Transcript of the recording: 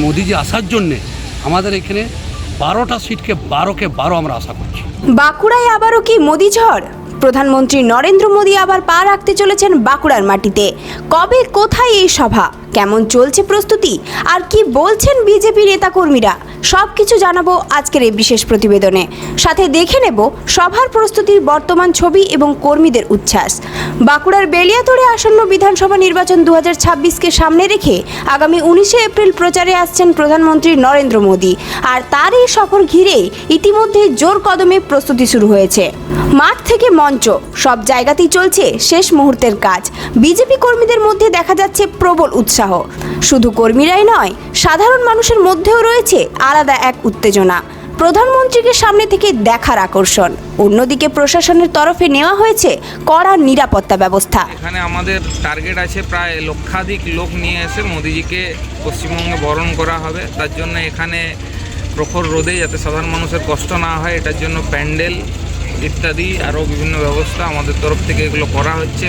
মোদিজি আসার জন্যে আমাদের এখানে 12টা সিটকে 12কে 12 আমরা আশা করছি। বাঁকুড়ায় আবারও কি মোদি ঝড়? প্রধানমন্ত্রী নরেন্দ্র মোদি আবার পা রাখতে চলেছেন বাঁকুড়ার মাটিতে। কবে, কোথায় এই সভা, কেমন চলছে প্রস্তুতি, আর কি বলছেন বিজেপি নেতাকর্মীরা, সবকিছু জানাবো আজকের এই বিশেষ প্রতিবেদনে। সাথে দেখে নেব সভার প্রস্তুতির বর্তমান ছবি এবং কর্মীদের উচ্ছ্বাস। বাঁকুড়ার বেলিয়াতোড়ে আসন্ন বিধানসভা নির্বাচন 2026কে সামনে রেখে আগামী 19শে এপ্রিল প্রচারে আসছেন প্রধানমন্ত্রী নরেন্দ্র মোদি। আর তার এই সফর ঘিরে ইতিমধ্যে জোর কদমে প্রস্তুতি শুরু হয়েছে। মাঠ থেকে মঞ্চ সব জায়গাতেই চলছে শেষ মুহূর্তের কাজ। বিজেপি কর্মীদের মধ্যে দেখা যাচ্ছে প্রবল উৎসাহ। শুধু কর্মীরাই নয়, সাধারণ মানুষের মধ্যেও রয়েছে আলাদা এক উত্তেজনা। প্রধানমন্ত্রীকে সামনে থেকে দেখার আকর্ষণ। অন্যদিকে প্রশাসনের তরফে নেওয়া হয়েছে কড়া নিরাপত্তা ব্যবস্থা। এখানে আমাদের টার্গেট আছে প্রায় লক্ষাধিক লোক নিয়ে এসে মোদিজিকে পশ্চিমবঙ্গে বরণ করা হবে। তার জন্য এখানে প্রখর রোদে যাতে সাধারণ মানুষের কষ্ট না হয়, এটার জন্য প্যান্ডেল ইত্যাদি আরও বিভিন্ন ব্যবস্থা আমাদের তরফ থেকে এগুলো করা হচ্ছে।